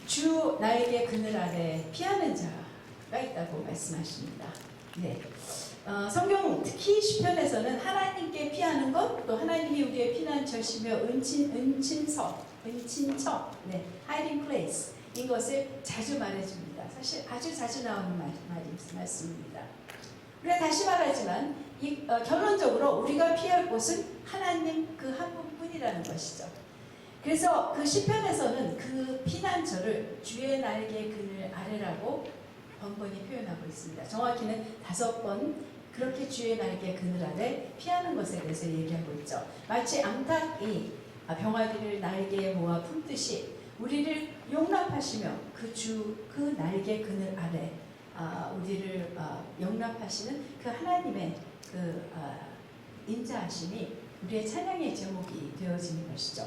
주 나에게 그늘 아래 피하는 자가 있다고 말씀하십니다. 네. 성경 특히 시편에서는 하나님께 피하는 것, 또 하나님이 우리의 피난처시며 은친처, 네, hiding place 인 것을 자주 말해줍니다. 사실 아주 자주 나오는 말씀입니다. 우리가 다시 말하지만 결론적으로 우리가 피할 곳은 하나님 그 한 분뿐이라는 것이죠. 그래서 그 시편에서는 그 피난처를 주의 날개 그늘 아래라고 번번이 표현하고 있습니다. 정확히는 5번 그렇게 주의 날개 그늘 아래 피하는 것에 대해서 얘기하고 있죠. 마치 암탉이 병아리를 날개에 모아 품듯이 우리를 용납하시며 그 날개 그늘 아래 우리를 용납하시는 그 하나님의 그 인자하심이 우리의 찬양의 제목이 되어지는 것이죠.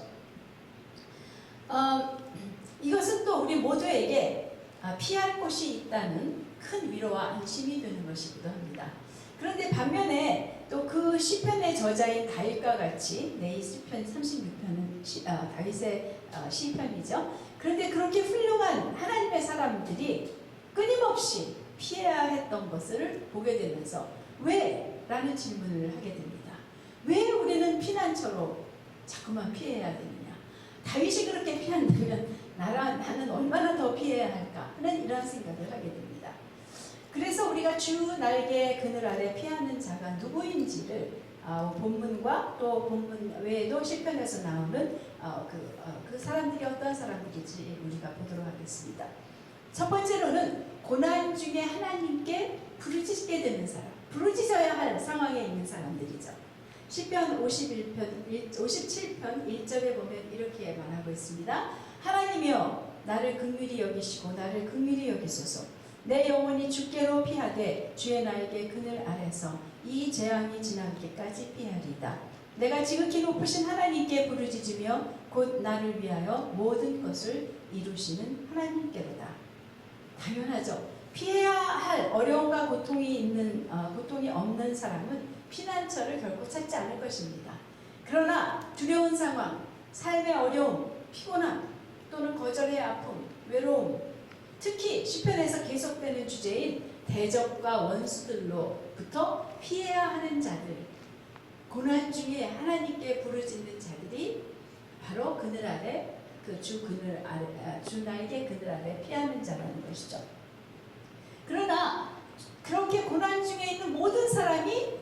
이것은 또 우리 모두에게 피할 곳이 있다는 큰 위로와 안심이 되는 것이기도 합니다. 그런데 반면에 또 그 시편의 저자인 다윗과 같이 이 시편 36편은 다윗의 시편이죠. 그런데 그렇게 훌륭한 하나님의 사람들이 끊임없이 피해야 했던 것을 보게 되면서 왜? 라는 질문을 하게 됩니다. 왜 우리는 피난처로 자꾸만 피해야 되느냐? 다윗이 그렇게 피한다면 나는 얼마나 더 피해야 할까 하는 이런 생각을 하게 됩니다. 그래서 우리가 주 날개 그늘 아래 피하는 자가 누구인지를 본문과 또 본문 외에도 시편에서 나오는 그 사람들이 어떤 사람들인지 우리가 보도록 하겠습니다. 첫 번째로는 고난 중에 하나님께 부르짖게 되는 사람, 부르짖어야 할 상황에 있는 사람들이죠. 시편 57편 1절에 보면 이렇게 말하고 있습니다. 하나님이여 나를 긍휼히 여기시고 나를 긍휼히 여기소서. 내 영혼이 주께로 피하되 주의 날개 그늘 아래서 이 재앙이 지나기까지 피하리이다. 내가 지극히 높으신 하나님께 부르짖으며 곧 나를 위하여 모든 것을 이루시는 하나님께로다. 당연하죠. 피해야 할 어려움과 고통이 없는 사람은 피난처를 결코 찾지 않을 것입니다. 그러나 두려운 상황, 삶의 어려움, 피곤함, 또는 거절의 아픔, 외로움, 특히 시편에서 계속되는 주제인 대적과 원수들로부터 피해야 하는 자들, 고난 중에 하나님께 부르짖는 자들이 바로 그늘 아래, 주 날개 그늘 아래 피하는 자라는 것이죠. 그러나 그렇게 고난 중에 있는 모든 사람이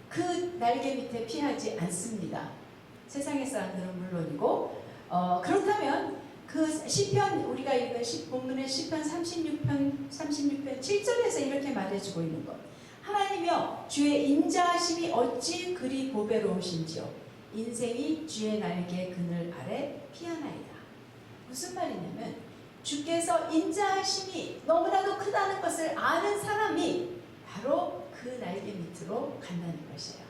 그 날개 밑에 피하지 않습니다. 세상의 사람들은 물론이고, 그렇다면 그 시편, 우리가 읽은 본문의 시편 36편 7절에서 이렇게 말해주고 있는 것. 하나님이여 주의 인자하심이 어찌 그리 보배로우신지요. 인생이 주의 날개 그늘 아래 피하나이다. 무슨 말이냐면 주께서 인자하심이 너무나도 크다는 것을 아는 사람이 바로 그 날개 밑으로 간다는 것이에요.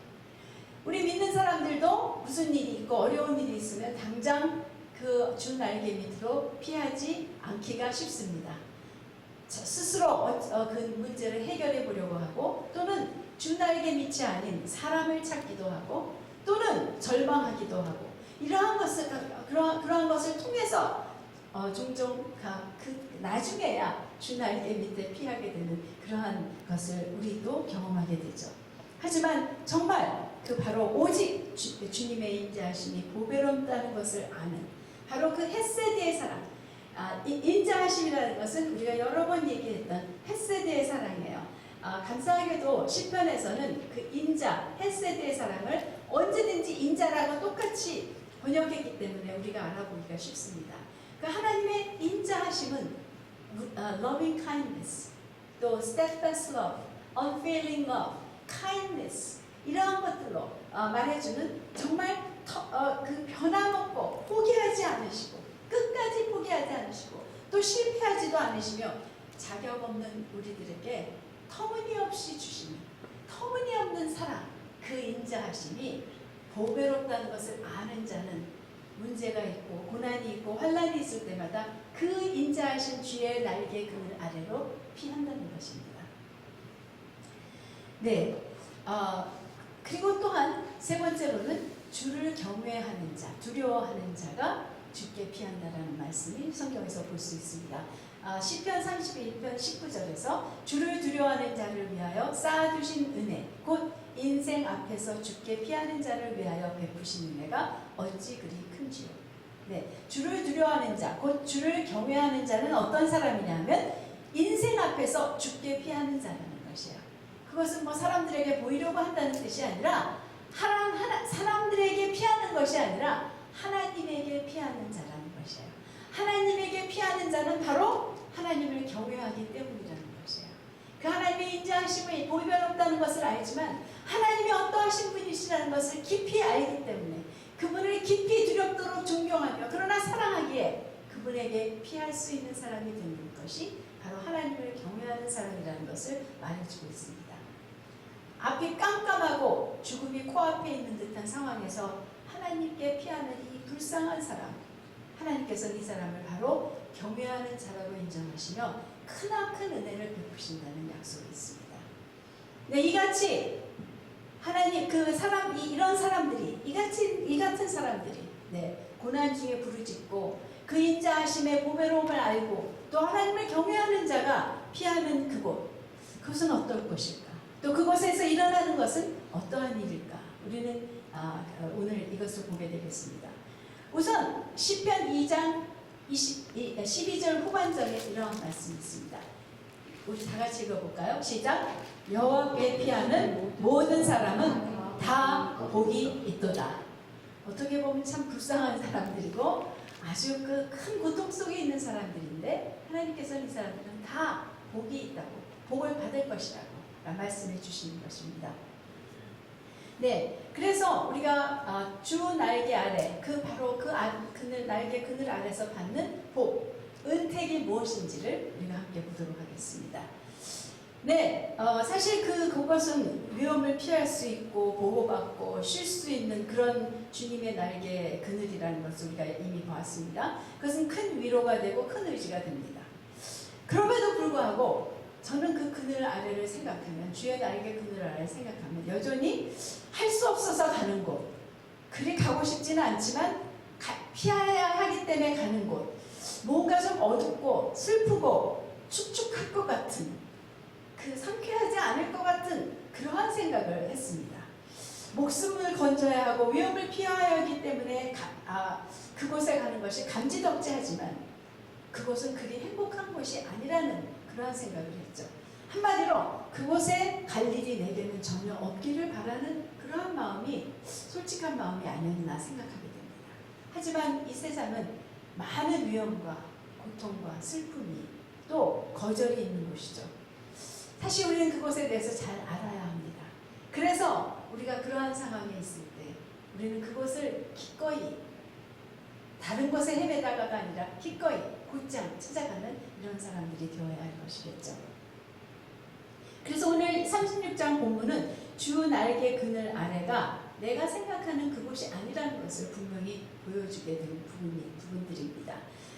우리 믿는 사람들도 무슨 일이 있고 어려운 일이 있으면 당장 그 주 날개 밑으로 피하지 않기가 쉽습니다. 스스로 그 문제를 해결해 보려고 하고, 또는 주 날개 밑이 아닌 사람을 찾기도 하고, 또는 절망하기도 하고, 그러한 것을 통해서 종종 나중에야 주 날개 밑에 피하게 되는 그러한 것을 우리도 경험하게 되죠. 하지만 정말 바로 오직 주님의 인자하심이 보배롭다는 것을 아는 바로 그 헤세드의 사랑, 인자하심이라는 것은 우리가 여러 번 얘기했던 헤세드의 사랑이에요. 감사하게도 시편에서는 그 인자, 헤세드의 사랑을 언제든지 인자라고 똑같이 번역했기 때문에 우리가 알아보기가 쉽습니다. 그 하나님의 인자하심은 loving kindness, 또 steadfast love, unfailing love, kindness 이러한 것들로 말해주는 정말 그 변함없고 포기하지 않으시고 끝까지 포기하지 않으시고 또 실패하지도 않으시며 자격 없는 우리들에게 터무니없이 주시는 터무니없는 사랑, 그 인자하심이 보배롭다는 것을 아는 자는 문제가 있고 고난이 있고 환난이 있을 때마다 그 인자하신 주의 날개 그늘 아래로 피한다는 것입니다. 네, 그리고 또한 세 번째로는 주를 경외하는 자, 두려워하는 자가 주께 피한다라는 말씀이 성경에서 볼 수 있습니다. 시편 31편 19절에서 주를 두려워하는 자를 위하여 쌓아두신 은혜 곧 인생 앞에서 주께 피하는 자를 위하여 베푸신 은혜가 어찌 그리 큰지요. 네, 주를 두려워하는 자, 곧 주를 경외하는 자는 어떤 사람이냐면 인생 앞에서 주께 피하는 자라는 것이에요. 그것은 뭐 사람들에게 보이려고 한다는 뜻이 아니라 사람들에게 피하는 것이 아니라 하나님에게 피하는 자라는 것이에요. 하나님에게 피하는 자는 바로 하나님을 경외하기 때문이라는 것이에요. 그 하나님의 인자하심을 보이면 없다는 것을 알지만 하나님이 어떠하신 분이시라는 것을 깊이 알기 때문에 그분을 깊이 두렵도록 존경하며 그러나 사랑하기에 그분에게 피할 수 있는 사람이 되는 것이 바로 하나님을 경외하는 사람이라는 것을 말해주고 있습니다. 앞이 깜깜하고 죽음이 코앞에 있는 듯한 상황에서 하나님께 피하는 이 불쌍한 사람, 하나님께서는 이 사람을 바로 경외하는 자라고 인정하시며 크나큰 은혜를 베푸신다는 약속이 있습니다. 네, 이같이 하나님 이런 사람들이 이 같은 사람들이 고난 중에 부르짖고 그 인자하심의 보배로움을 알고 또 하나님을 경외하는 자가 피하는 그것은 어떨 것일까? 또 그곳에서 일어나는 것은 어떠한 일일까? 우리는 오늘 이것을 보게 되겠습니다. 우선 시편 2장 12절 후반절에 이런 말씀이 있습니다. 우리 다 같이 읽어볼까요? 시작! 여호와께 피하는 모든 사람은 다 복이 있도다. 어떻게 보면 참 불쌍한 사람들이고 아주 그 큰 고통 속에 있는 사람들인데 하나님께서는 이 사람들은 다 복이 있다고, 복을 받을 것이라고 말씀해 주시는 것입니다. 네, 그래서 우리가 주 날개 아래 바로 날개 그늘 아래서 받는 복, 은택이 무엇인지를 우리가 함께 보도록 하겠습니다. 네, 사실 그것은 위험을 피할 수 있고 보호받고 쉴 수 있는 그런 주님의 날개 그늘이라는 것을 우리가 이미 보았습니다. 그것은 큰 위로가 되고 큰 의지가 됩니다. 그럼에도 불구하고 저는 그 그늘 아래를 생각하면, 주의 날개 그늘 아래를 생각하면 여전히 할 수 없어서 가는 곳, 그리 가고 싶지는 않지만 피해야 하기 때문에 가는 곳, 뭔가 좀 어둡고 슬프고 축축할 것 같은, 상쾌하지 않을 것 같은 그러한 생각을 했습니다. 목숨을 건져야 하고 위험을 피해야 하기 때문에 그곳에 가는 것이 감지덕지하지만 그곳은 그리 행복한 곳이 아니라는 그러한 생각을 했죠. 한마디로 그곳에 갈 일이 내게는 전혀 없기를 바라는 그러한 마음이 솔직한 마음이 아니었나 생각하게 됩니다. 하지만 이 세상은 많은 위험과 고통과 슬픔이 또 거절이 있는 곳이죠. 사실 우리는 그곳에 대해서 잘 알아야 합니다. 그래서 우리가 그러한 상황에 있을 때 우리는 그곳을 기꺼이 다른 곳에 헤매다가가 아니라 기꺼이 곧장 찾아가는 이런 사람들이 되어야 할 것이겠죠. 그래서 오늘 36장 본문은 주 날개 그늘 아래가 내가 생각하는 그곳이 아니라는 것을 분명히 보여주게 되는 부분들입니다.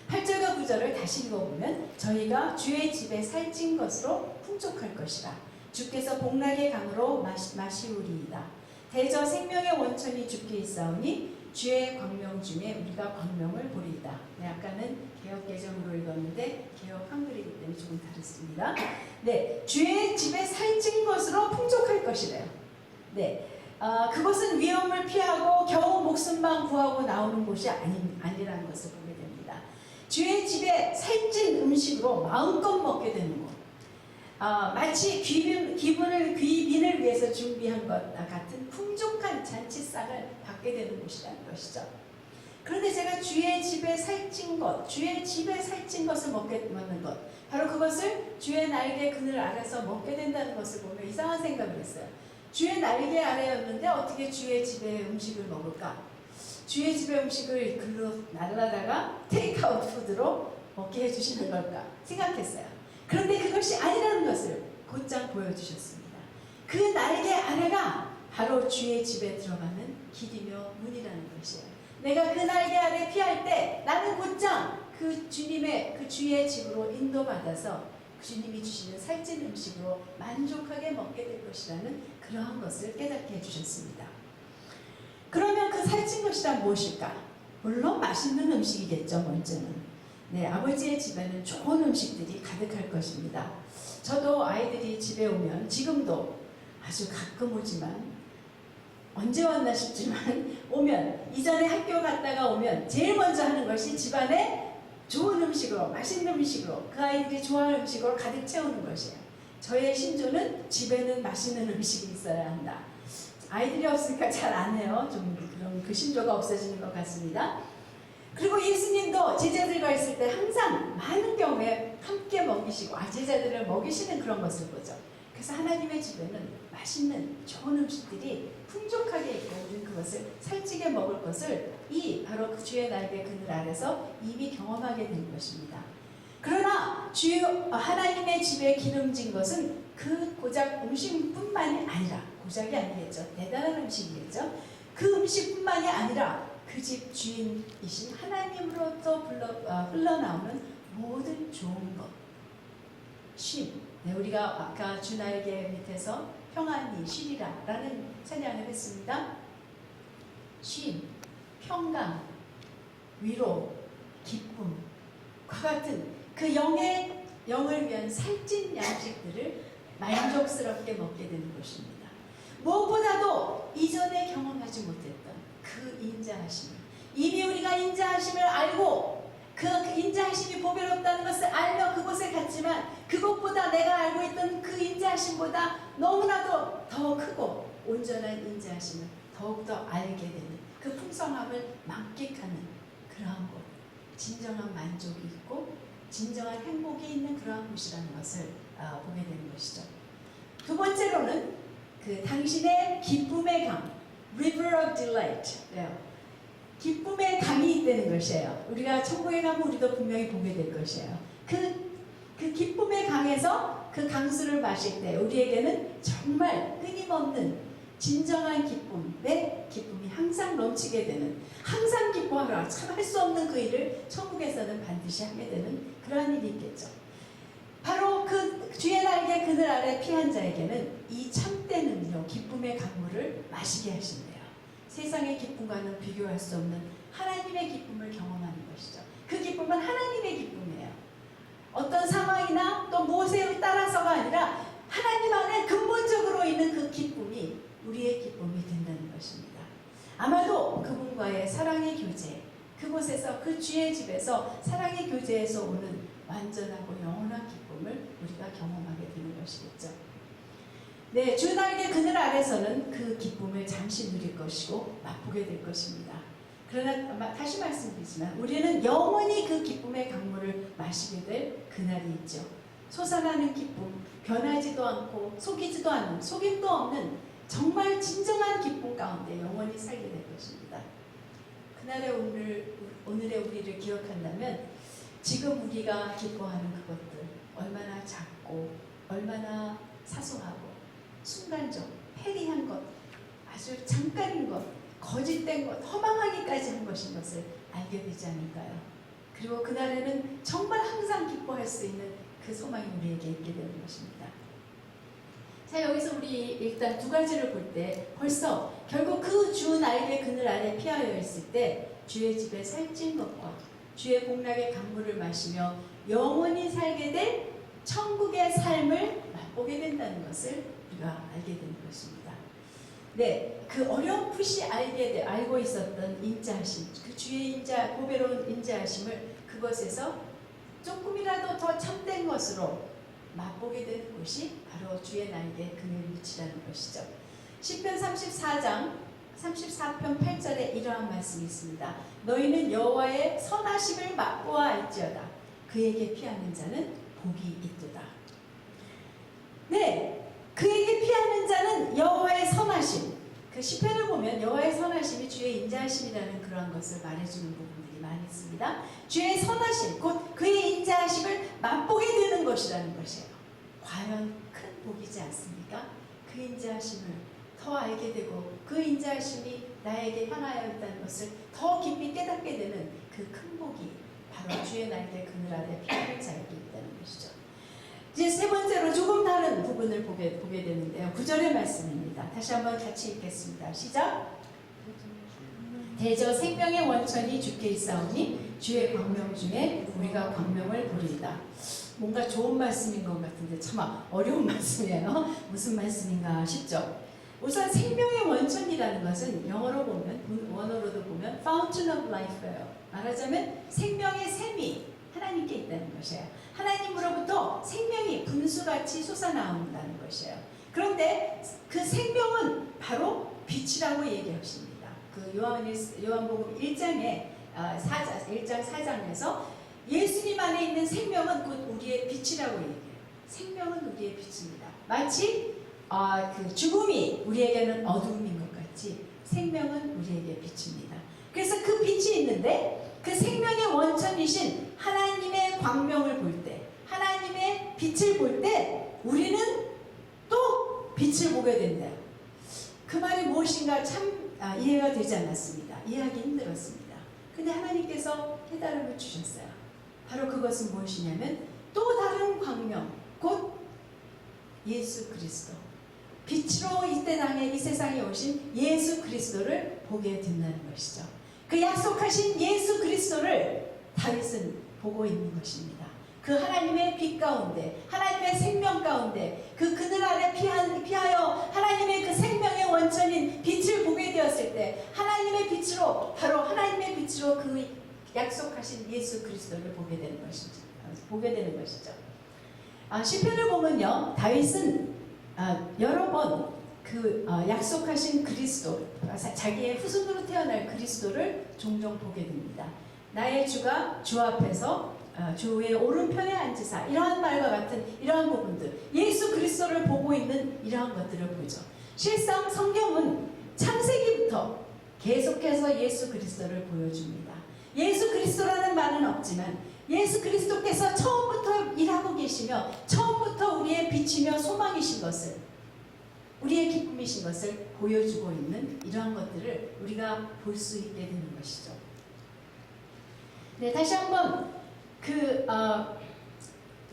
8절과 9절을 다시 읽어보면 저희가 주의 집에 살찐 것으로 풍족할 것이라. 주께서 복락의 강으로 마시우리이다. 대저 생명의 원천이 주께 있사오니 주의 광명 중에 우리가 광명을 보리이다. 네, 아까는 개역 개정으로 읽었는데 개역 한글이기 때문에 조금 다르습니다. 네, 주의 집에 살찐 것으로 풍족할 것이래요. 네, 그것은 위험을 피하고 겨우 목숨만 구하고 나오는 곳이 아니라는 것을 보게 됩니다. 주의 집에 살찐 음식으로 마음껏 먹게 되는 것, 마치 귀빈을 위해서 준비한 것과 같은 풍족한 잔치상을 받게 되는 곳이라는 것이죠. 그런데 제가 주의 집에 살찐 것을 먹는 것, 바로 그것을 주의 날개 그늘 아래서 먹게 된다는 것을 보며 이상한 생각을 했어요. 주의 날개 아래였는데 어떻게 주의 집에 음식을 먹을까? 주의 집의 음식을 글로 날라다가 테이크아웃 푸드로 먹게 해주시는 걸까 생각했어요. 그런데 그것이 아니라는 것을 곧장 보여주셨습니다. 그 날개 아래가 바로 주의 집에 들어가는 길이며 문이라는 것이에요. 내가 그 날개 아래 피할 때 나는 곧장 그 주의 집으로 인도받아서 주님이 주시는 살찐 음식으로 만족하게 먹게 될 것이라는 그러한 것을 깨닫게 해주셨습니다. 그러면 그 살찐 것이란 무엇일까? 물론 맛있는 음식이겠죠, 먼저는. 네, 아버지의 집에는 좋은 음식들이 가득할 것입니다. 저도 아이들이 집에 오면, 지금도 아주 가끔 오지만, 언제 왔나 싶지만 오면, 이전에 학교 갔다가 오면 제일 먼저 하는 것이 집안에 좋은 음식으로, 맛있는 음식으로, 그 아이들이 좋아하는 음식으로 가득 채우는 것이에요. 저의 신조는 집에는 맛있는 음식이 있어야 한다. 아이들이 없으니까 잘 안 해요. 좀 그런 그 신조가 없어지는 것 같습니다. 그리고 예수님도 제자들과 있을 때 항상 많은 경우에 함께 먹이시고 제자들을 먹이시는 그런 것을 보죠. 그래서 하나님의 집에는 맛있는 좋은 음식들이 풍족하게 있고 우리는 그것을 살찌게 먹을 것을 바로 그 주의 날개 그늘 아래서 이미 경험하게 된 것입니다. 그러나 하나님의 집에 기름진 것은 그 고작 음식뿐만이 아니라, 고작이 아니겠죠, 대단한 음식이겠죠, 그 음식뿐만이 아니라 그 집 주인이신 하나님으로부터 흘러나오는 모든 좋은 것, 쉼. 네, 우리가 아까 주 날개 밑에서 평안히 쉬리라 라는 찬양을 했습니다. 쉼, 평강, 위로, 기쁨, 과 같은 그 영을 위한 살찐 양식들을 만족스럽게 먹게 되는 것입니다. 무엇보다도 이전에 경험하지 못했던 그 인자하심, 이미 우리가 인자하심을 알고 그 인자하심이 보배롭다는 것을 알며 그곳에 갔지만 그것보다 내가 알고 있던 그 인자하심보다 너무나도 더 크고 온전한 인자하심을 더욱더 알게 되는 그 풍성함을 만끽하는 그러한 곳, 진정한 만족이 있고 진정한 행복이 있는 그러한 곳이라는 것을 보게 되는 것이죠. 두 번째로는 그 당신의 기쁨의 강, River of Delight, 기쁨의 강이 있다는 것이에요. 우리가 천국에 가면 우리도 분명히 보게 될 것이에요. 그 기쁨의 강에서 그 강수를 마실 때 우리에게는 정말 끊임없는 진정한 기쁨의 기쁨이 항상 넘치게 되는, 항상 기뻐하라, 참 할 수 없는 그 일을 천국에서는 반드시 하게 되는 그러한 일이 있겠죠. 바로 그 주의 날개 그늘 아래 피한 자에게는 이 참된 음료, 기쁨의 강물을 마시게 하신대요. 세상의 기쁨과는 비교할 수 없는 하나님의 기쁨을 경험하는 것이죠. 그 기쁨은 하나님의 기쁨이에요. 어떤 상황이나 또 무엇에 따라서가 아니라 하나님 안에 근본적으로 있는 그 기쁨이 우리의 기쁨이 된다는 것입니다. 아마도 그분과의 사랑의 교제, 그곳에서 그 주의 집에서 사랑의 교제에서 오는 완전하고 영원한 기쁨을 우리가 경험하게 되는 것이겠죠. 네, 주 날개 그늘 아래서는 그 기쁨을 잠시 누릴 것이고 맛보게 될 것입니다. 그러나 다시 말씀드리지만 우리는 영원히 그 기쁨의 강물을 마시게 될 그날이 있죠. 솟아나는 기쁨, 변하지도 않고 속이지도 않는, 속임도 없는 정말 진정한 기쁨 가운데 영원히 살게 될 것입니다. 그날의 오늘의 우리를 기억한다면 지금 우리가 기뻐하는 그것들 얼마나 작고 얼마나 사소하고 순간적, 패리한 것, 아주 잠깐인 것, 거짓된 것, 허망하기까지 한 것인 것을 알게 되지 않을까요? 그리고 그날에는 정말 항상 기뻐할 수 있는 그 소망이 우리에게 있게 되는 것입니다. 자, 여기서 우리 일단 두 가지를 볼 때 벌써 결국 그 주 날개 그늘 아래 피하여 있을 때 주의 집에 살찐 것과 주의 복락의 강물을 마시며 영원히 살게 될 천국의 삶을 맛보게 된다는 것을 우리가 알게 되는 것입니다. 네, 그 어렴풋이 알고 있었던 인자하심, 그 주의 보배로운 인자하심을 그것에서 조금이라도 더 참된 것으로 맛보게 되는 것이 바로 주의 날개 그늘 밑이라는 것이죠. 시편 34편 8절에 이러한 말씀이 있습니다. 너희는 여호와의 선하심을 맛보아 알지어다. 그에게 피하는 자는 복이 있도다. 네, 그에게 피하는 자는 여호와의 선하심. 그 시편을 보면 여호와의 선하심이 주의 인자하심이라는 그러한 것을 말해주는 부분들이 많이 있습니다. 주의 선하심, 곧 그의 인자하심을 맛보게 되는 것이라는 것이에요. 과연 큰 복이지 않습니까? 그 인자하심을 더 알게 되고 그 인자하심이 나에게 향하여 있다는 것을 더 깊이 깨닫게 되는 그 큰 복이 바로 주의 날개 그늘 아래 피하는 자에게 있다는 것이죠. 이제 세 번째로 조금 다른 부분을 보게 되는데요. 9절의 말씀입니다. 다시 한번 같이 읽겠습니다. 시작! 대저 생명의 원천이 주께 있사오니 주의 광명 중에 우리가 광명을 보리이다. 뭔가 좋은 말씀인 것 같은데 참 어려운 말씀이에요. 무슨 말씀인가 싶죠. 우선 생명의 원천이라는 것은 영어로 보면, 원어로도 보면 Fountain of Life예요. 말하자면 생명의 샘이 하나님께 있다는 것이에요. 하나님으로부터 생명이 분수같이 솟아나온다는 것이에요. 그런데 그 생명은 바로 빛이라고 얘기하십니다. 그 요한복음 1장 4장에서 예수님 안에 있는 생명은 곧 우리의 빛이라고 얘기해요. 생명은 우리의 빛입니다. 마치 그 죽음이 우리에게는 어두움인 것 같이 생명은 우리에게 빛입니다. 그래서 그 빛이 있는데 그 생명의 원천이신 하나님의 광명을 볼 때, 하나님의 빛을 볼 때 우리는 또 빛을 보게 된대요. 그 말이 무엇인가 참 이해가 되지 않았습니다. 이해하기 힘들었습니다. 근데 하나님께서 깨달음을 주셨어요. 바로 그것은 무엇이냐면 또 다른 광명, 곧 예수 그리스도, 빛으로 이 세상에 오신 예수 그리스도를 보게 된다는 것이죠. 그 약속하신 예수 그리스도를 다윗은 보고 있는 것입니다. 그 하나님의 빛 가운데, 하나님의 생명 가운데, 그늘 아래 피하여 하나님의 그 생명의 원천인 빛을 보게 되었을 때 하나님의 빛으로, 바로 하나님의 빛으로 그 약속하신 예수 그리스도를 보게 되는 것이죠. 시편을 보면요, 다윗은 여러 번 그 약속하신 그리스도, 자기의 후손으로 태어날 그리스도를 종종 보게 됩니다. 나의 주가 주 앞에서 주의 오른편에 앉으사, 이러한 말과 같은 이러한 부분들, 예수 그리스도를 보고 있는 이러한 것들을 보죠. 실상 성경은 창세기부터 계속해서 예수 그리스도를 보여줍니다. 예수 그리스도라는 말은 없지만 예수 그리스도께서 처음부터 일하고 계시며 처음부터 우리의 빛이며 소망이신 것을, 우리의 기쁨이신 것을 보여주고 있는 이러한 것들을 우리가 볼 수 있게 되는 것이죠. 네, 다시 한번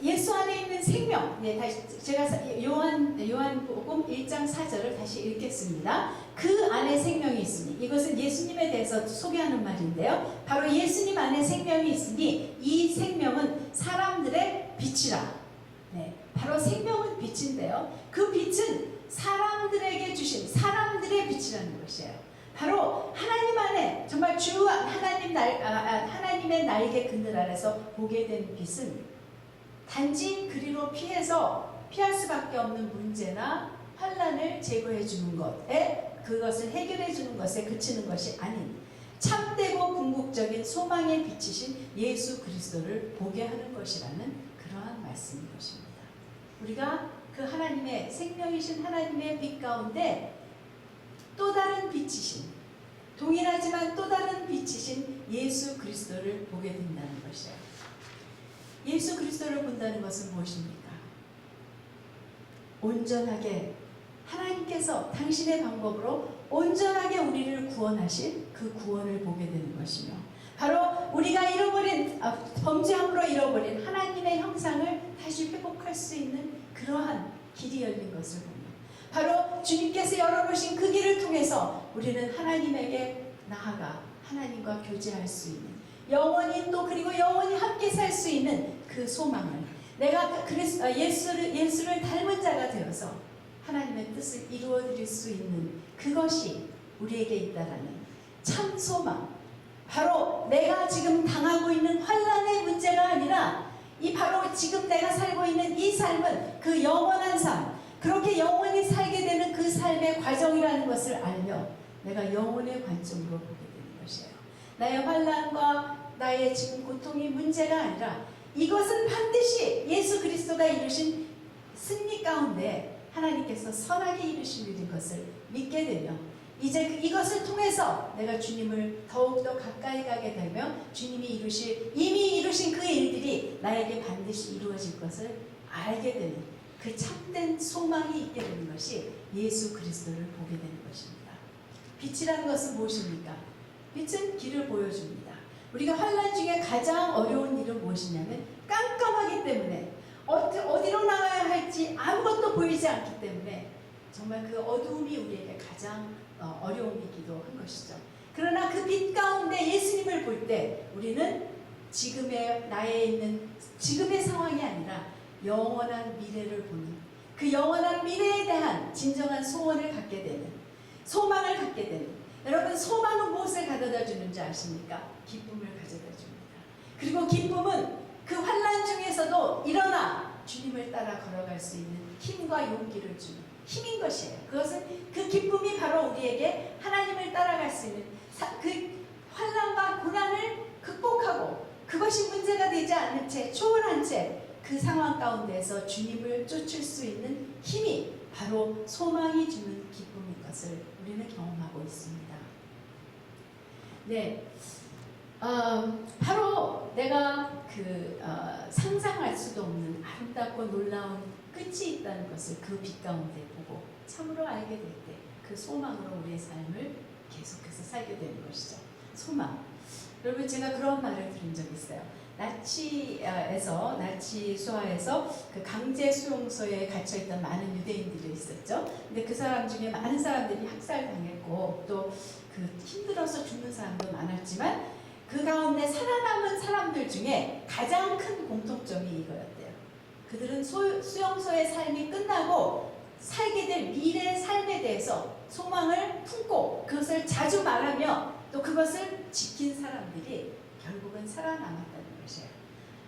예수 안에 있는 생명, 다시 제가 요한복음 1장 4절을 다시 읽겠습니다. 그 안에 생명이 있으니, 이것은 예수님에 대해서 소개하는 말인데요. 바로 예수님 안에 생명이 있으니 이 생명은 사람들의 빛이라. 바로 생명은 빛인데요. 그 빛은 사람들에게 주신 사람들의 빛이라는 것이에요. 바로 하나님 안에, 정말 주 하나님의 날개 그늘 아래서 보게 된 빛은 단지 그리로 피할 수밖에 없는 문제나 환난을 제거해 주는 것에, 그것을 해결해 주는 것에 그치는 것이 아닌 참되고 궁극적인 소망의 빛이신 예수 그리스도를 보게 하는 것이라는 그러한 말씀인 것입니다. 우리가 그 하나님의 생명이신 하나님의 빛 가운데 또 다른 빛이신, 동일하지만 또 다른 빛이신 예수 그리스도를 보게 된다는 것이에요. 예수 그리스도를 본다는 것은 무엇입니까? 온전하게 하나님께서 당신의 방법으로 온전하게 우리를 구원하실 그 구원을 보게 되는 것이며, 바로 우리가 잃어버린, 범죄함으로 잃어버린 하나님의 형상을 다시 회복할 수 있는 그러한 길이 열린 것을 보며, 바로 주님께서 열어놓으신 그 길을 통해서 우리는 하나님에게 나아가 하나님과 교제할 수 있는, 영원히 또 그리고 영원히 함께 살 수 있는 그 소망을, 내가 예수를 닮은 자가 되어서 하나님의 뜻을 이루어드릴 수 있는 그것이 우리에게 있다라는 참 소망, 바로 내가 지금 당하고 있는 환난의 문제가 아니라 이 바로 지금 내가 살고 있는 이 삶은 그 영원한 삶, 그렇게 영원히 살게 되는 그 삶의 과정이라는 것을 알며 내가 영혼의 관점으로 보게 되는 것이에요. 나의 환난과 나의 지금 고통이 문제가 아니라 이것은 반드시 예수 그리스도가 이루신 승리 가운데 하나님께서 선하게 이루신 일인 것을 믿게 되며, 이제 이것을 통해서 내가 주님을 더욱더 가까이 가게 되며 주님이 이미 이루신 그 일들이 나에게 반드시 이루어질 것을 알게 되는 그 참된 소망이 있게 되는 것이 예수 그리스도를 보게 되는 것입니다. 빛이라는 것은 무엇입니까? 빛은 길을 보여줍니다. 우리가 환난 중에 가장 어려운 일은 무엇이냐면 깜깜하기 때문에 어디로 나가야 할지 아무것도 보이지 않기 때문에 정말 그 어두움이 우리에게 가장 어려움이기도 한 것이죠. 그러나 그 빛 가운데 예수님을 볼 때 우리는 지금의 나에 있는 지금의 상황이 아니라 영원한 미래를 보는, 그 영원한 미래에 대한 진정한 소원을 갖게 되는, 소망을 갖게 되는. 여러분, 소망은 무엇을 가져다 주는지 아십니까? 기쁨을 가져다 줍니다. 그리고 기쁨은 그 환난 중에서도 일어나 주님을 따라 걸어갈 수 있는 힘과 용기를 주는 힘인 것이에요. 그것은, 그 기쁨이 바로 우리에게 하나님을 따라갈 수 있는 그 환난과 고난을 극복하고 그것이 문제가 되지 않는 채, 초월한 채 그 상황 가운데서 주님을 쫓을 수 있는 힘이 바로 소망이 주는 기쁨인 것을 우리는 경험하고 있습니다. 네, 바로 내가 상상할 수도 없는 아름답고 놀라운 끝이 있다는 것을 그 빛 가운데 보고 참으로 알게 될 때 그 소망으로 우리의 삶을 계속해서 살게 되는 것이죠. 소망. 여러분, 제가 그런 말을 들은 적이 있어요. 나치 수하에서 그 강제 수용소에 갇혀있던 많은 유대인들이 있었죠. 근데 그 사람 중에 많은 사람들이 학살당했고 또 그 힘들어서 죽는 사람도 많았지만 그 가운데 살아남은 사람들 중에 가장 큰 공통점이 이거였대요. 그들은 수용소의 삶이 끝나고 살게 될 미래의 삶에 대해서 소망을 품고 그것을 자주 말하며 또 그것을 지킨 사람들이 결국은 살아남았다는 것이에요.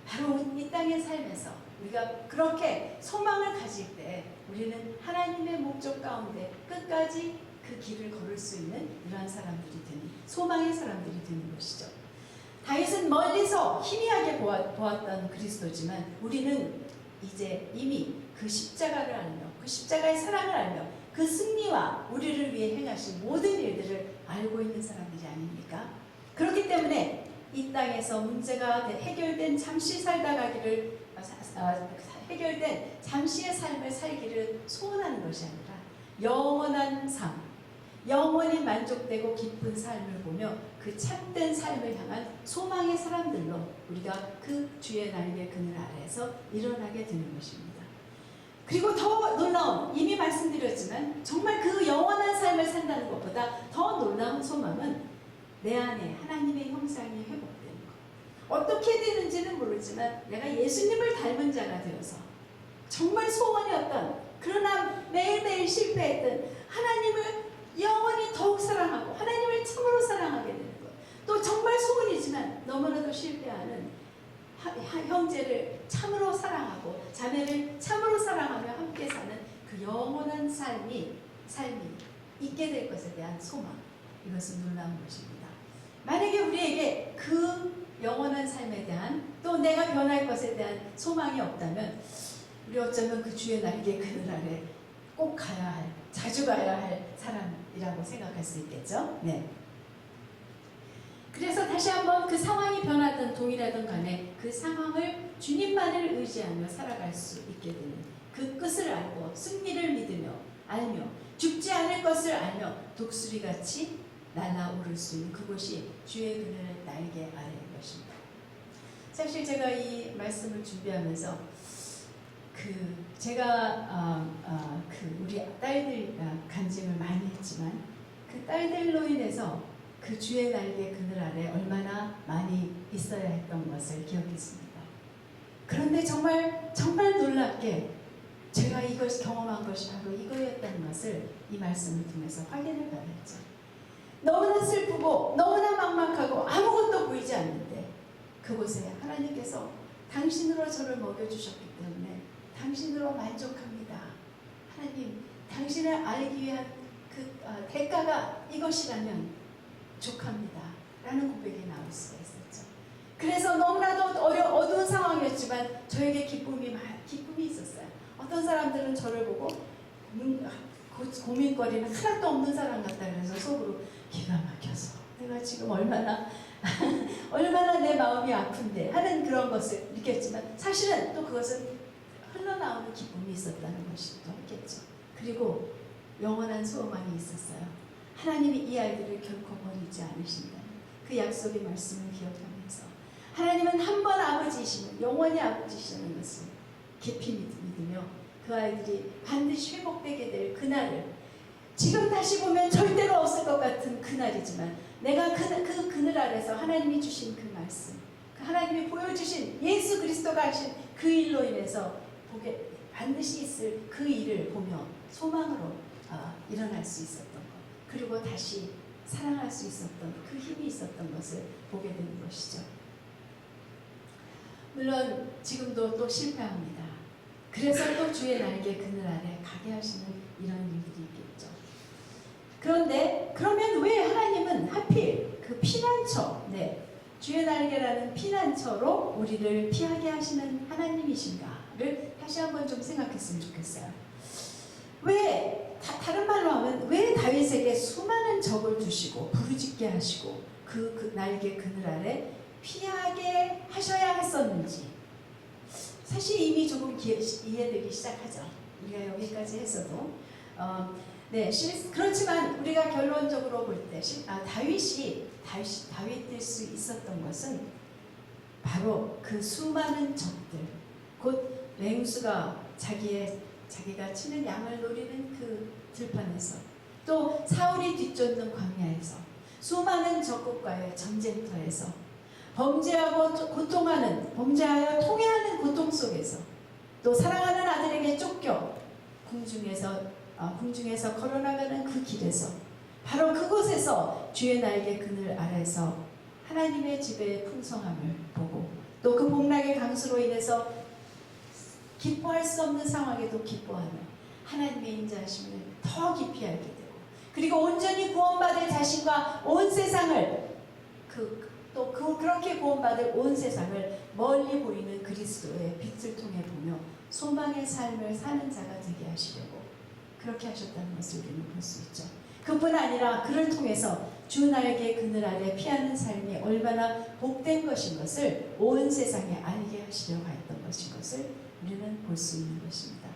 바로 이 땅의 삶에서 우리가 그렇게 소망을 가질 때 우리는 하나님의 목적 가운데 끝까지 그 길을 걸을 수 있는 이러한 사람들이 되는, 소망의 사람들이 되는 것이죠. 다윗은 멀리서 희미하게 보았던 그리스도지만 우리는 이제 이미 그 십자가를 알며 그 십자가의 사랑을 알며 그 승리와 우리를 위해 행하신 모든 일들을 알고 있는 사람들이 아닙니까? 그렇기 때문에 이 땅에서 문제가 해결된 잠시 살다 가기를 해결된 잠시의 삶을 살기를 소원하는 것이 아니라 영원한 삶, 영원히 만족되고 기쁜 삶을 보며 그 참된 삶을 향한 소망의 사람들로 우리가 그 주의 날개 그늘 아래에서 일어나게 되는 것입니다. 그리고 더 놀라운, 이미 말씀드렸지만 정말 그 영원한 삶을 산다는 것보다 더 놀라운 소망은 내 안에 하나님의 형상이 회복되는 것. 어떻게 되는지는 모르지만 내가 예수님을 닮은 자가 되어서 정말 소원이었던, 그러나 매일매일 실패했던 하나님을 영원히 더욱 사랑하고 하나님을 참으로 사랑하게 되는 것. 또 정말 소원이지만 너무나도 실패하는 형제를 참으로 사랑하고 자매를 참으로 사랑하며 함께 사는 그 영원한 삶이 있게 될 것에 대한 소망. 이것은 놀라운 것입니다. 만약에 우리에게 그 영원한 삶에 대한, 또 내가 변할 것에 대한 소망이 없다면 우리 어쩌면 그 주의 날개 그늘 아래 꼭 가야 할, 자주 가야 할 사람이라고 생각할 수 있겠죠. 네. 그래서 다시 한번 그 상황이 변하든 동일하든 간에 그 상황을 주님만을 의지하며 살아갈 수 있게 되는 그 끝을 알고 승리를 믿으며 알며 죽지 않을 것을 알며 독수리같이 날아오를 수 있는 그곳이 주의 그늘 날개 아래인 것입니다. 사실 제가 이 말씀을 준비하면서 제가 우리 딸들 간증을 많이 했지만 그 딸들로 인해서 그 주의 날개 그늘 아래 얼마나 많이 있어야 했던 것을 기억했습니다. 그런데 정말 놀랍게 제가 이것을 경험한 것이 바로 이거였다는 것을 이 말씀을 통해서 확인을 받았죠. 너무나 슬프고 너무나 막막하고 아무것도 보이지 않는데 그곳에 하나님께서 당신으로 저를 먹여주셨기 때문에 당신으로 만족합니다. 하나님, 당신을 알기 위한 그 대가가 이것이라면 족합니다. 라는 고백이 나올 수가 있었죠. 그래서 너무나도 어두운 상황이었지만 저에게 기쁨이 있었어요. 어떤 사람들은 저를 보고 고민거리는 하나도 없는 사람 같다 그래서 속으로 기가 막혀서 내가 지금 얼마나 내 마음이 아픈데 하는 그런 것을 느꼈지만 사실은 또 그것은 흘러나오는 기쁨이 있었다는 것이 또 있겠죠. 그리고 영원한 소망이 있었어요. 하나님이 이 아이들을 결코 버리지 않으신다는 그 약속의 말씀을 기억하면서 하나님은 한 번 아버지이시면 영원히 아버지이시는 것을 깊이 믿으며 그 아이들이 반드시 회복되게 될 그날을 지금 다시 보면 절대로 없을 것 같은 그날이지만 내가 그 그늘 아래서 하나님이 주신 그 말씀, 그 하나님이 보여주신 예수 그리스도가 하신 그 일로 인해서 보게 반드시 있을 그 일을 보며 소망으로 일어날 수 있었던 것, 그리고 다시 사랑할 수 있었던 그 힘이 있었던 것을 보게 되는 것이죠. 물론 지금도 또 실패합니다. 그래서 또 주의 날개 그늘 아래 가게 하시는 이런 일들이 있겠죠. 그런데 그러면 왜 하나님은 하필 그 피난처, 주의 날개라는 피난처로 우리를 피하게 하시는 하나님이신가를 다시 한번 좀 생각했으면 좋겠어요. 왜 다른 말로 하면 왜 다윗에게 수많은 적을 주시고 부르짖게 하시고 그 날개 그늘 아래 피하게 하셔야 했었는지 사실 이미 조금 이해되기 시작하죠. 우리가 여기까지 했어도 그렇지만 우리가 결론적으로 볼 때 다윗이 될 수 있었던 것은 바로 그 수많은 적들, 곧 맹수가 자기가 치는 양을 노리는 그 들판에서, 또 사울이 뒤쫓는 광야에서, 수많은 적국과의 전쟁터에서, 범죄하여 통회하는 고통 속에서, 또 사랑하는 아들에게 쫓겨 궁중에서 걸어나가는 그 길에서, 바로 그곳에서 주의 날개 그늘 아래서 하나님의 지배의 풍성함을 보고, 또 그 복락의 강수로 인해서 기뻐할 수 없는 상황에도 기뻐하며 하나님의 인자하심을 더 깊이 알게 되고, 그리고 온전히 구원받을 자신과 온 세상을 그렇게 구원받을 온 세상을 멀리 보이는 그리스도의 빛을 통해 보며 소망의 삶을 사는 자가 되게 하시려고 그렇게 하셨다는 것을 우리는 볼 수 있죠. 그뿐 아니라 그를 통해서 주 날개 그늘 아래 피하는 삶이 얼마나 복된 것인 것을 온 세상에 알게 하시려고 했던 것인 것을 우리는 볼 수 있는 것입니다.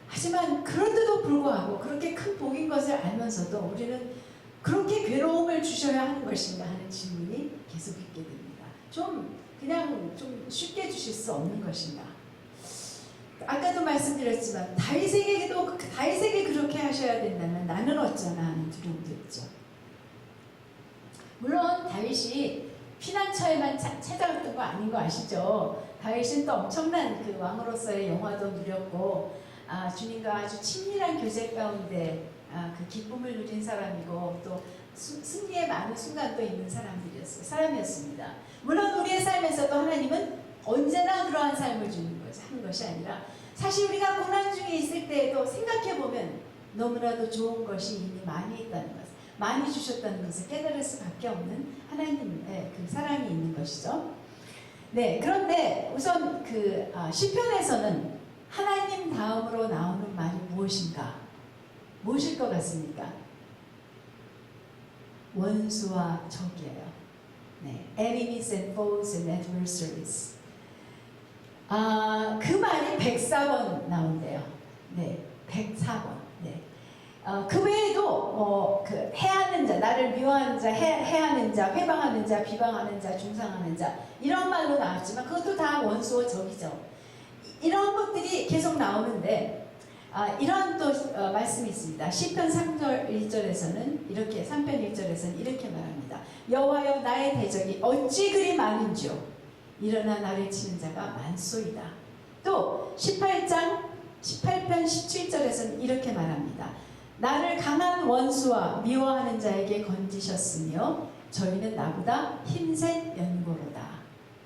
하지만 그런데도 불구하고 그렇게 큰 복인 것을 알면서도 우리는 그렇게 괴로움을 주셔야 하는 것인가 하는 질문이 계속 있게 됩니다. 그냥 좀 쉽게 주실 수 없는 것인가? 아까도 말씀드렸지만 다윗에게 그렇게 하셔야 된다면 나는 어쩌나 하는 두려움도 있죠. 물론 다윗이 피난처에만 찾아갔던 거 아닌 거 아시죠? 다윗은 또 엄청난 그 왕으로서의 영화도 누렸고 주님과 아주 친밀한 교제 가운데 그 기쁨을 누린 사람이고, 또 승리의 많은 순간도 있는 사람이었습니다. 물론 우리의 삶에서도 하나님은 언제나 그러한 삶을 하는 것이 아니라, 사실 우리가 고난 중에 있을 때에도 생각해보면 너무나도 좋은 것이 이미 많이 있다는 것, 많이 주셨다는 것을 깨달을 수밖에 없는 하나님의 그 사랑이 있는 것이죠. 그런데 우선 시편에서는 하나님 다음으로 나오는 말이 무엇인가? 무엇일 것 같습니까? 원수와 적이에요. Enemies and foes and adversaries. 그 말이 104번 나온대요. 104번. 그 외에도 해하는 자, 나를 미워하는 자, 해하는 자, 회방하는 자, 비방하는 자, 중상하는 자, 이런 말로 나왔지만 그것도 다 원수와 적이죠. 이런 것들이 계속 나오는데 이런 또 말씀이 있습니다. 시편 3절 1절에서는 이렇게, 3편 1절에서는 이렇게 말합니다. 여호와여 나의 대적이 어찌 그리 많은지요. 일어나 나를 치는 자가 많소이다. 또 18편 17절에서는 이렇게 말합니다. 나를 강한 원수와 미워하는 자에게 건지셨으며 저희는 나보다 힘센 연고로다.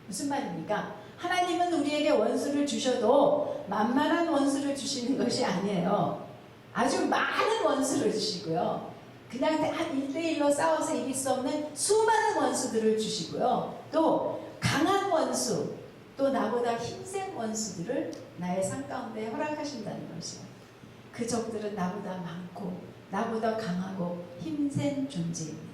무슨 말입니까? 하나님은 우리에게 원수를 주셔도 만만한 원수를 주시는 것이 아니에요. 아주 많은 원수를 주시고요. 그냥 한 1대1로 싸워서 이길 수 없는 수많은 원수들을 주시고요. 또 강한 원수, 또 나보다 힘센 원수들을 나의 삶 가운데 허락하신다는 것이에요. 그 적들은 나보다 많고 나보다 강하고 힘센 존재입니다.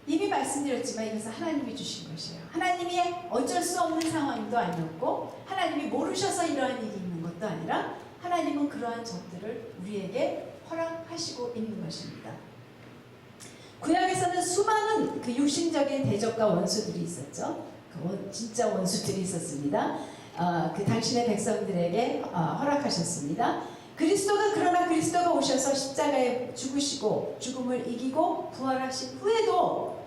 이미 말씀드렸지만 이것은 하나님이 주신 것이에요. 하나님이 어쩔 수 없는 상황도 아니었고, 하나님이 모르셔서 이러한 일이 있는 것도 아니라, 하나님은 그러한 적들을 우리에게 허락하시고 있는 것입니다. 구약에서는 수많은 그 육신적인 대적과 원수들이 있었죠. 진짜 원수들이 있었습니다. 그 당신의 백성들에게 허락하셨습니다. 그러나 그리스도가 오셔서 십자가에 죽으시고 죽음을 이기고 부활하신 후에도,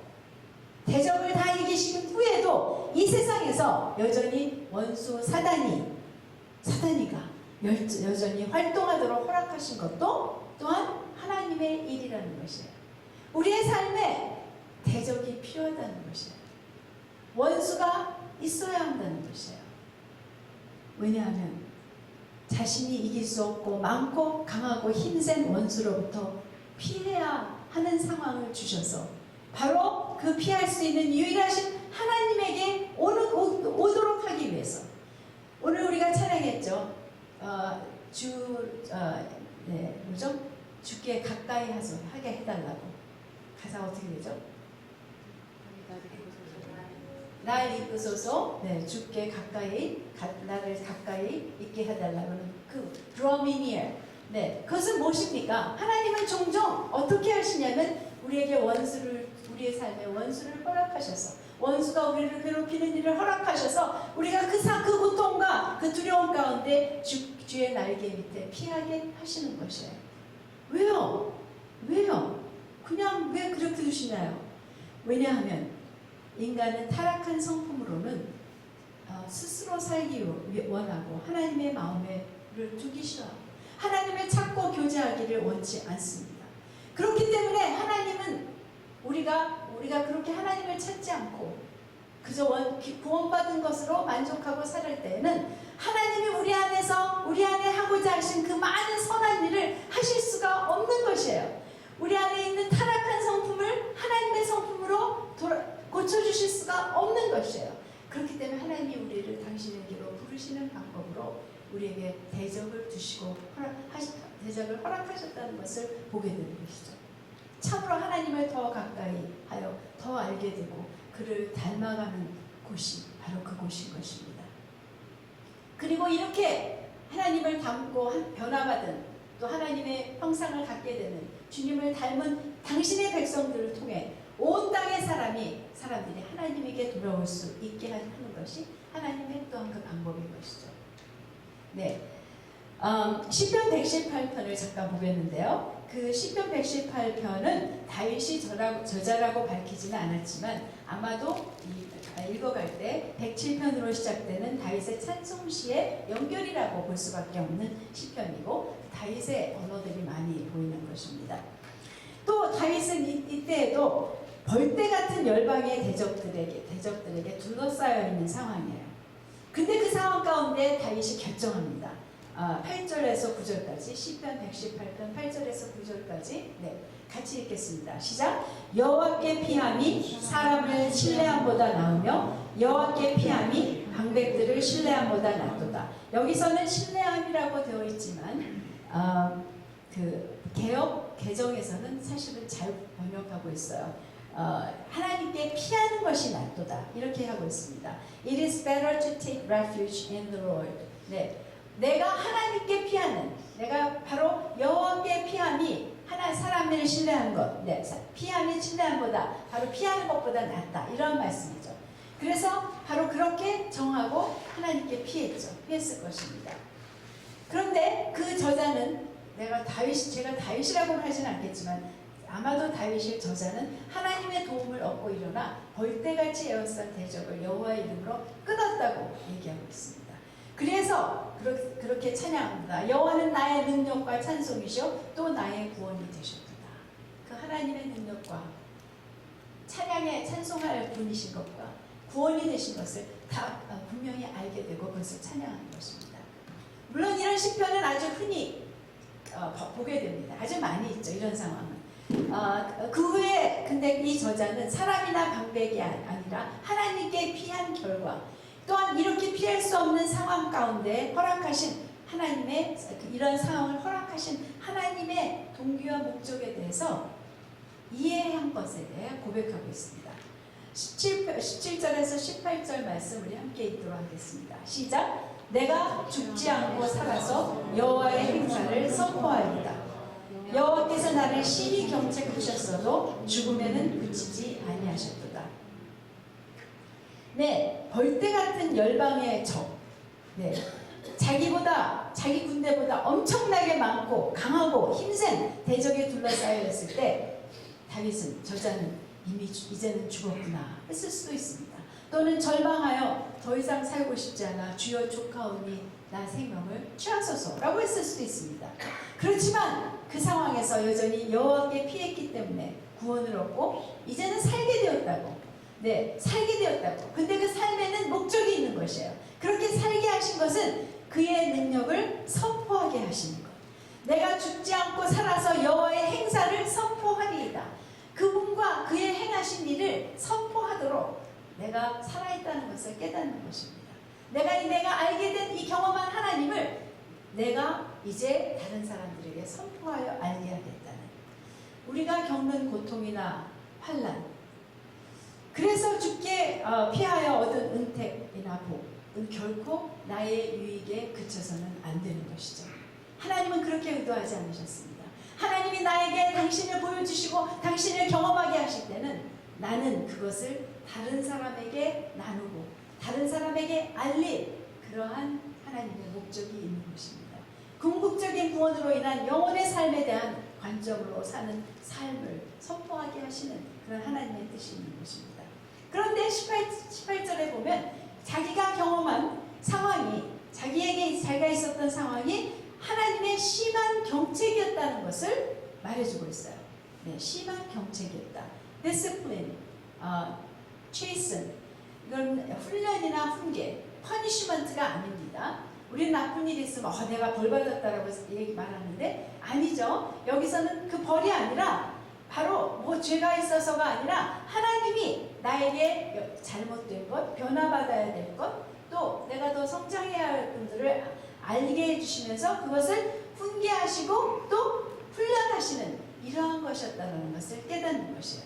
대적을 다 이기신 후에도 이 세상에서 여전히 원수 사단이가 여전히 활동하도록 허락하신 것도 또한 하나님의 일이라는 것이에요. 우리의 삶에 대적이 필요하다는 것이에요. 원수가 있어야 한다는 것이에요. 왜냐하면 자신이 이길 수 없고 많고 강하고 힘센 원수로부터 피해야 하는 상황을 주셔서 바로 그 피할 수 있는 유일하신 하나님에게 오도록 하기 위해서, 오늘 우리가 찬양했죠. 주께 가까이 하게 해달라고. 가사 어떻게 되죠? 날 이끄소서. 네, 주께 나를 가까이 있게 해달라고는 그 draw me near. 네, 그것은 무엇입니까? 하나님은 종종 어떻게 하시냐면 우리의 삶에 원수를 허락하셔서, 원수가 우리를 괴롭히는 일을 허락하셔서 우리가 그 고통과 그 두려움 가운데 주의 날개 밑에 피하게 하시는 것이에요. 왜요? 그냥 왜 그렇게 두시나요? 왜냐하면 인간은 타락한 성품으로는 스스로 살기 원하고 하나님의 마음을 두기 싫어하고 하나님을 찾고 교제하기를 원치 않습니다. 그렇기 때문에 하나님은 우리가 그렇게 하나님을 찾지 않고 그저 구원받은 것으로 만족하고 살을 때에는 하나님이 우리 안에 하고자 하신 그 많은 선한 일을 하실 수가 없는 것이에요. 우리 안에 있는 타락한 성품을 하나님의 성품으로 고쳐주실 수가 없는 것이에요. 그렇기 때문에 하나님이 우리를 당신에게로 부르시는 방법으로 우리에게 대적을 두시고 대적을 허락하셨다는 것을 보게 되는 것이죠. 참으로 하나님을 더 가까이 하여 더 알게 되고 그를 닮아가는 곳이 바로 그곳인 것입니다. 그리고 이렇게 하나님을 닮고 변화받은, 또 하나님의 형상을 갖게 되는 주님을 닮은 당신의 백성들을 통해 온 땅의 사람들이 하나님에게 돌아올 수 있게 하는 것이 하나님의 또한 그 방법인 것이죠. 네, 시편 118편을 잠깐 보겠는데요. 그 시편 118편은 다윗이 저자라고 밝히지는 않았지만 아마도 읽어갈 때 107편으로 시작되는 다윗의 찬송시의 연결이라고 볼 수밖에 없는 시편이고 다윗의 언어들이 많이 보이는 것입니다. 또 다윗은 이때에도 벌떼 같은 열방의 대적들에게 둘러싸여 있는 상황이에요. 근데 그 상황 가운데 다윗이 결정합니다. 8절에서 9절까지, 시편 118편 8절에서 9절까지 같이 읽겠습니다. 시작! 여호와께 피함이 사람을 신뢰함보다 나으며 여호와께 피함이 방백들을 신뢰함보다 낫도다. 여기서는 신뢰함이라고 되어 있지만 그 개정에서는 사실은 잘 번역하고 있어요. 하나님께 피하는 것이 낫도다 이렇게 하고 있습니다. It is better to take refuge in the Lord. 네, 내가 하나님께 피하는, 내가 바로 여호와께 피함이 사람을 신뢰하는 것, 피함이 신뢰함보다 바로 피하는 것보다 낫다 이런 말씀이죠. 그래서 바로 그렇게 정하고 하나님께 피했을 것입니다. 그런데 그 저자는 제가 다윗이라고는 하진 않겠지만 아마도 다윗의 저자는 하나님의 도움을 얻고 일어나 벌떼같이 에워싼 대적을 여호와의 이름으로 끊었다고 얘기하고 있습니다. 그래서 그렇게 찬양합니다. 여호와는 나의 능력과 찬송이시오 또 나의 구원이 되셨도다. 그 하나님의 능력과 찬송할 분이신 것과 구원이 되신 것을 다 분명히 알게 되고 그것을 찬양하는 것입니다. 물론 이런 시편은 아주 흔히 보게 됩니다. 아주 많이 있죠. 이런 상황은. 그 후에 근데 이 저자는 사람이나 방백이 아니라 하나님께 피한 결과, 또한 이렇게 피할 수 없는 상황 가운데 허락하신 하나님의 이런 상황을 허락하신 하나님의 동기와 목적에 대해서 이해한 것에 대해 고백하고 있습니다. 17절에서 18절 말씀 우리 함께 읽도록 하겠습니다. 시작! 내가 죽지 않고 살아서 여호와의 행사를 선포하리이다. 여호와께서 나를 심히 경책하셨어도 죽음에는 그치지 아니하셨도다. 네, 벌떼 같은 열방의 적, 자기 군대보다 엄청나게 많고 강하고 힘센 대적에 둘러싸여 있을 때 다윗은 저자는 이미 이제는 죽었구나 했을 수도 있습니다. 또는 절망하여 더 이상 살고 싶지 않아 주여 족하오니 나 생명을 취하소서 라고 했을 수도 있습니다. 그렇지만 그 상황에서 여전히 여호와께 피했기 때문에 구원을 얻고 이제는 살게 되었다고. 네, 살게 되었다고. 근데 그 삶에는 목적이 있는 것이에요. 그렇게 살게 하신 것은 그의 능력을 선포하게 하시는 것. 내가 죽지 않고 살아서 여호와의 행사를 선포하리이다. 그분과 그의 행하신 일을 선포하도록 내가 살아있다는 것을 깨닫는 것입니다. 내가 알게 된 이 경험한 하나님을 내가 이제 다른 사람들에게 선포하여 알게 하겠다는, 우리가 겪는 고통이나 환난, 그래서 주께 피하여 얻은 은택이나 복은 결코 나의 유익에 그쳐서는 안 되는 것이죠. 하나님은 그렇게 의도하지 않으셨습니다. 하나님이 나에게 당신을 보여주시고 당신을 경험하게 하실 때는 나는 그것을 다른 사람에게 나누고 다른 사람에게 알릴 그러한 하나님의 목적이 있는 것입니다. 궁극적인 구원으로 인한 영혼의 삶에 대한 관점으로 사는 삶을 선포하게 하시는 그런 하나님의 뜻이 있는 것입니다. 그런데 18절에 보면 자기가 경험한 상황이, 자기가 있었던 상황이 하나님의 심한 경책이었다는 것을 말해주고 있어요. 네, 심한 경책이었다. discipline, chasten, 이건 훈련이나 훈계, 퍼니시먼트가 아닙니다. 우리는 나쁜 일이 있으면 내가 벌 받았다라고 말하는데 아니죠. 여기서는 그 벌이 아니라 바로 뭐 죄가 있어서가 아니라 하나님이 나에게 잘못된 것, 변화받아야 될 것, 또 내가 더 성장해야 할 분들을 알게 해주시면서 그것을 훈계하시고 또 훈련하시는 이러한 것이었다는 것을 깨닫는 것이에요.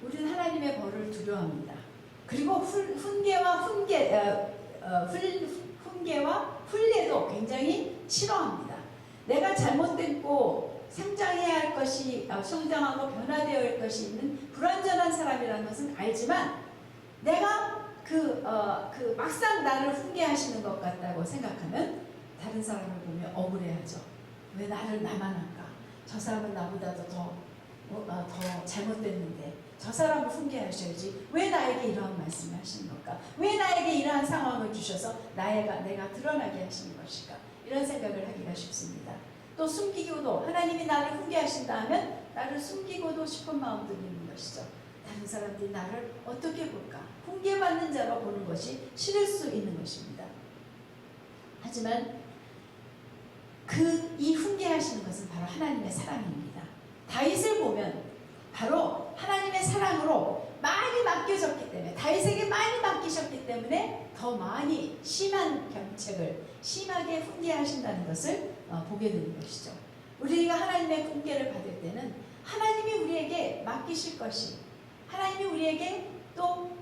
우리는 하나님의 벌을 두려워합니다. 그리고 훈계와 훈계도 굉장히 싫어합니다. 내가 잘못됐고 성장해야 할 것이, 성장하고 변화되어야 할 것이 있는 불완전한 사람이라는 것은 알지만 내가 막상 나를 훈계하시는 것 같다고 생각하면 다른 사람을 보면 억울해하죠. 왜 나만 할까? 저 사람은 나보다도 더 잘못됐는데 저 사람을 훈계하셔야지 왜 나에게 이러한 말씀을 하시는 걸까? 왜 나에게 이러한 상황을 주셔서 내가 드러나게 하시는 것일까? 이런 생각을 하기가 쉽습니다. 또 숨기고도 하나님이 나를 훈계하신다 하면 나를 숨기고도 싶은 마음도 있는 것이죠. 다른 사람들이 나를 어떻게 볼까? 훈계받는 자로 보는 것이 싫을 수 있는 것입니다. 하지만 이 훈계하시는 것은 바로 하나님의 사랑입니다. 다윗을 보면 바로 하나님의 사랑으로 많이 맡겨졌기 때문에, 다윗에게 많이 맡기셨기 때문에 더 많이 심한 경책을 심하게 훈계하신다는 것을 보게 되는 것이죠. 우리가 하나님의 훈계를 받을 때는 하나님이 우리에게 맡기실 것이, 하나님이 우리에게 또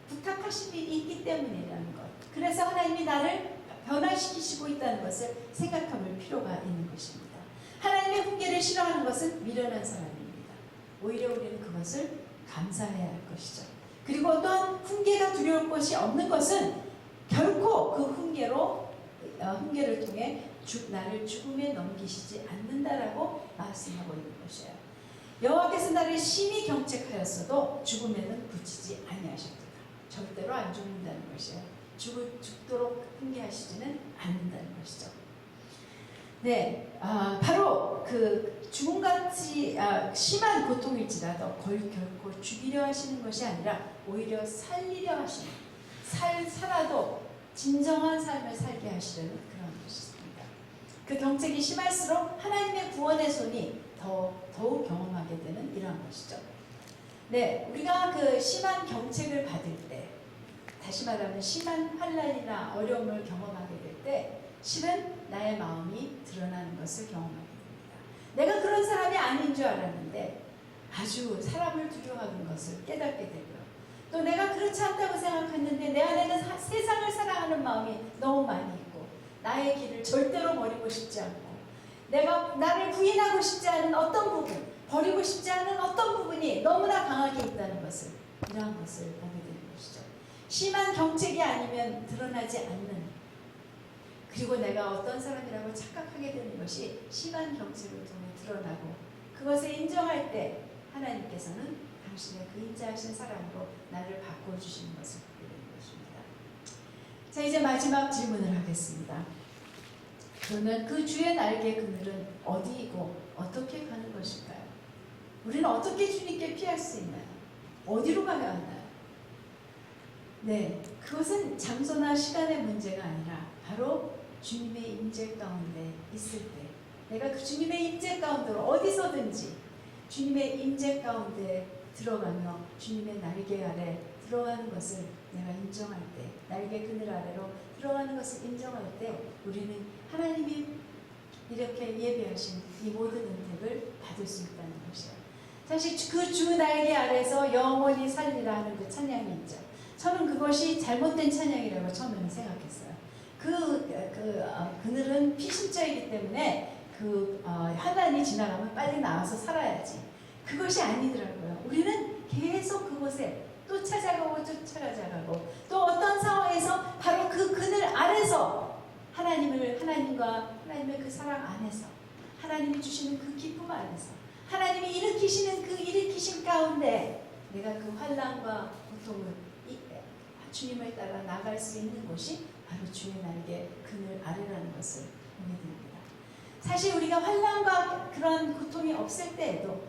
부탁하신 일이 있기 때문이라는 것, 그래서 하나님이 나를 변화시키시고 있다는 것을 생각할 필요가 있는 것입니다. 하나님의 훈계를 싫어하는 것은 미련한 사람입니다. 오히려 우리는 그것을 감사해야 할 것이죠. 그리고 또한 훈계가 두려울 것이 없는 것은 결코 그 훈계를 통해 나를 죽음에 넘기시지 않는다라고 말씀하고 있는 것이에요. 여호와께서 나를 심히 경책하였어도 죽음에는 붙이지 아니하셨도다. 절대로 안 죽는다는 것이에요. 죽도록 훈계하시지는 않는다는 것이죠. 네, 바로 그 죽음같이 심한 고통일지라도 결코 죽이려 하시는 것이 아니라 오히려 살리려 하시는, 살아도 진정한 삶을 살게 하시려는 그런 것입니다. 그 경책이 심할수록 하나님의 구원의 손이 더욱 경험하게 되는 이러한 것이죠. 네, 우리가 그 심한 경책을 받을 때, 다시 말하면 심한 환난이나 어려움을 경험하게 될 때 실은 나의 마음이 드러나는 것을 경험하게 됩니다. 내가 그런 사람이 아닌 줄 알았는데 아주 사람을 두려워하는 것을 깨닫게 되고요. 또 내가 그렇지 않다고 생각했는데 내 안에는 세상을 사랑하는 마음이 너무 많이 있고 나의 길을 절대로 버리고 싶지 않고 내가 나를 부인하고 싶지 않은 어떤 부분, 버리고 싶지 않은 어떤 부분이 너무나 강하게 있다는 것을, 이러한 것을 보게 되는 것이죠. 심한 경책이 아니면 드러나지 않는 그리고 내가 어떤 사람이라고 착각하게 되는 것이 심한 경책을 통해 드러나고 그것을 인정할 때 하나님께서는 당신의 그 인자하신 사랑으로 나를 바꿔주시는 것을 보게 되는 것입니다. 자, 이제 마지막 질문을 하겠습니다. 그러면 그 주의 날개 그늘은 어디이고 어떻게 가는 것일까요? 우리는 어떻게 주님께 피할 수 있나요? 어디로 가야 하나요? 네, 그것은 장소나 시간의 문제가 아니라 바로 주님의 임재 가운데 있을 때 내가 그 주님의 임재 가운데로 어디서든지 주님의 임재 가운데 들어가며 주님의 날개 아래 들어가는 것을 내가 인정할 때 날개 그늘 아래로 들어가는 것을 인정할 때 우리는 하나님이 이렇게 예비하신 이 모든 은택을 받을 수 있다는 것이에요. 사실 그 주 날개 아래서 영원히 살리라 하는 그 찬양이 있죠. 저는 그것이 잘못된 찬양이라고 처음에는 생각했어요. 그늘은 피신자이기 때문에 하나님이 지나가면 빨리 나와서 살아야지. 그것이 아니더라고요. 우리는 계속 그곳에 또 찾아가고 쫓아가고 또 어떤 상황에서 바로 그 그늘 아래서 하나님과 하나님의 그 사랑 안에서 하나님이 주시는 그 기쁨 안에서 하나님이 일으키시는 그 일으키신 가운데 내가 그 환난과 고통을 주님을 따라 나갈 수 있는 곳이 바로 주의 날개 그늘 아래라는 것을 보게 됩니다. 사실 우리가 환난과 그런 고통이 없을 때에도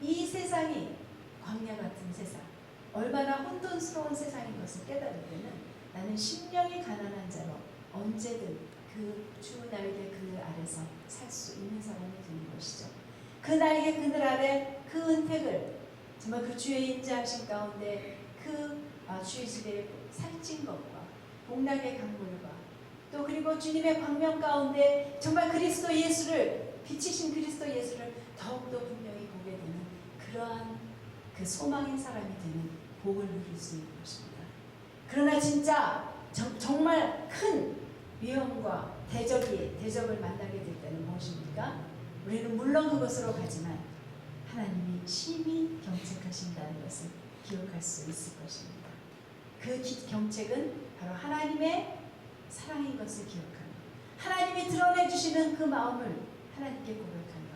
이 세상이 광야 같은 세상, 얼마나 혼돈스러운 세상인 것을 깨달을 때는 나는 심령이 가난한 자로 언제든 그 주 날개 그늘 아래서 살 수 있는 사람이 되는 것이죠. 그 날개 그늘 아래 그 은택을 정말 그 주의 인자하신 가운데 주의 집에 살찐 것과 복락의 강물과 또 그리고 주님의 광명 가운데 정말 그리스도 예수를 비치신 그리스도 예수를 더욱더 분명히 보게 되는 그러한 그 소망의 사람이 되는 복을 누릴 수 있는 것입니다. 그러나 진짜 정말 큰 위험과 대적을 만나게 될 때는 무엇입니까? 우리는 물론 그것으로 가지만 하나님이 심히 경책하신다는 것을 기억할 수 있을 것입니다. 그 경책은 바로 하나님의 사랑인 것을 기억하며 하나님이 드러내주시는 그 마음을 하나님께 고백하며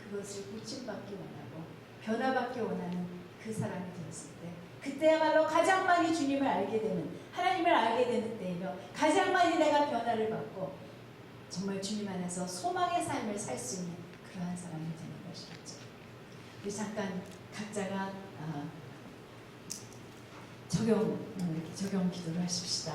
그것을 고침받기 원하고 변화받기 원하는 그 사람이 되었을 때 그때야말로 가장 많이 주님을 알게 되는 하나님을 알게 되는 때이며 가장 많이 내가 변화를 받고 정말 주님 안에서 소망의 삶을 살 수 있는 그러한 사람이 되는 것이겠죠. 우리 잠깐 각자가 적용 기도를 하십시다.